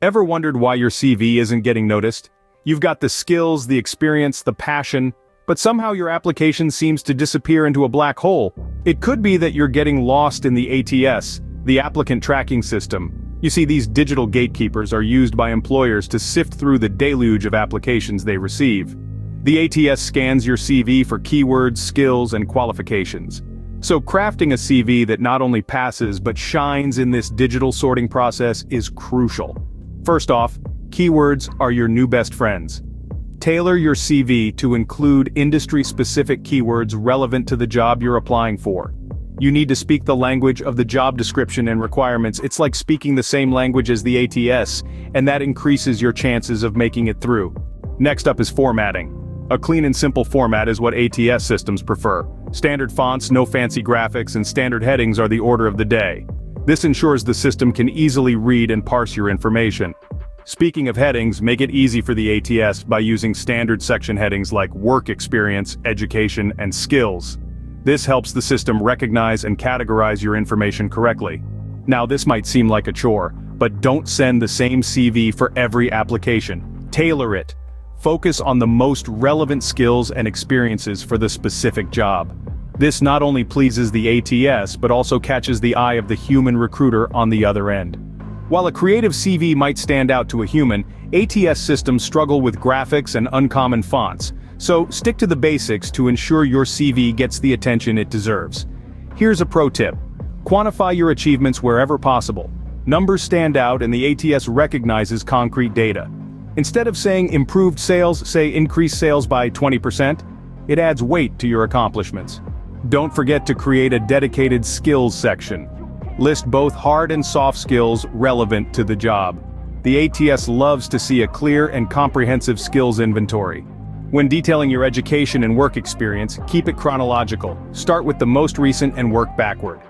Ever wondered why your CV isn't getting noticed? You've got the skills, the experience, the passion, but somehow your application seems to disappear into a black hole. It could be that you're getting lost in the ATS, the Applicant Tracking System. You see, these digital gatekeepers are used by employers to sift through the deluge of applications they receive. The ATS scans your CV for keywords, skills, and qualifications. So crafting a CV that not only passes but shines in this digital sorting process is crucial. First off, keywords are your new best friends. Tailor your CV to include industry-specific keywords relevant to the job you're applying for. You need to speak the language of the job description and requirements. It's like speaking the same language as the ATS, and that increases your chances of making it through. Next up is formatting. A clean and simple format is what ATS systems prefer. Standard fonts, no fancy graphics, and standard headings are the order of the day. This ensures the system can easily read and parse your information. Speaking of headings, make it easy for the ATS by using standard section headings like work experience, education, and skills. This helps the system recognize and categorize your information correctly. Now, this might seem like a chore, but don't send the same CV for every application. Tailor it. Focus on the most relevant skills and experiences for the specific job. This not only pleases the ATS but also catches the eye of the human recruiter on the other end. While a creative CV might stand out to a human, ATS systems struggle with graphics and uncommon fonts, so stick to the basics to ensure your CV gets the attention it deserves. Here's a pro tip. Quantify your achievements wherever possible. Numbers stand out and the ATS recognizes concrete data. Instead of saying improved sales, say increased sales by 20%. It adds weight to your accomplishments. Don't forget to create a dedicated skills section. List both hard and soft skills relevant to the job. The ATS loves to see a clear and comprehensive skills inventory. When detailing your education and work experience, keep it chronological. Start with the most recent and work backward.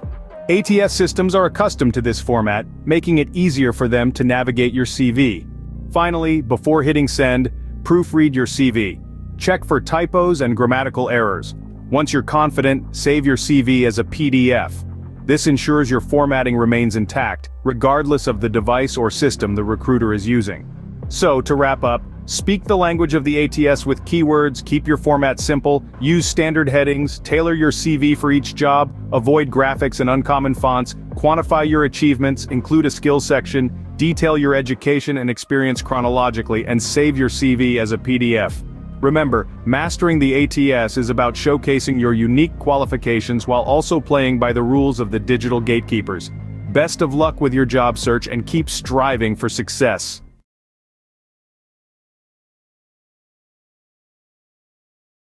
ATS systems are accustomed to this format, making it easier for them to navigate your CV. Finally, before hitting send, proofread your CV. Check for typos and grammatical errors. Once you're confident, save your CV as a PDF. This ensures your formatting remains intact, regardless of the device or system the recruiter is using. So, to wrap up, speak the language of the ATS with keywords, keep your format simple, use standard headings, tailor your CV for each job, avoid graphics and uncommon fonts, quantify your achievements, include a skills section, detail your education and experience chronologically, and save your CV as a PDF. Remember, mastering the ATS is about showcasing your unique qualifications while also playing by the rules of the digital gatekeepers. Best of luck with your job search and keep striving for success.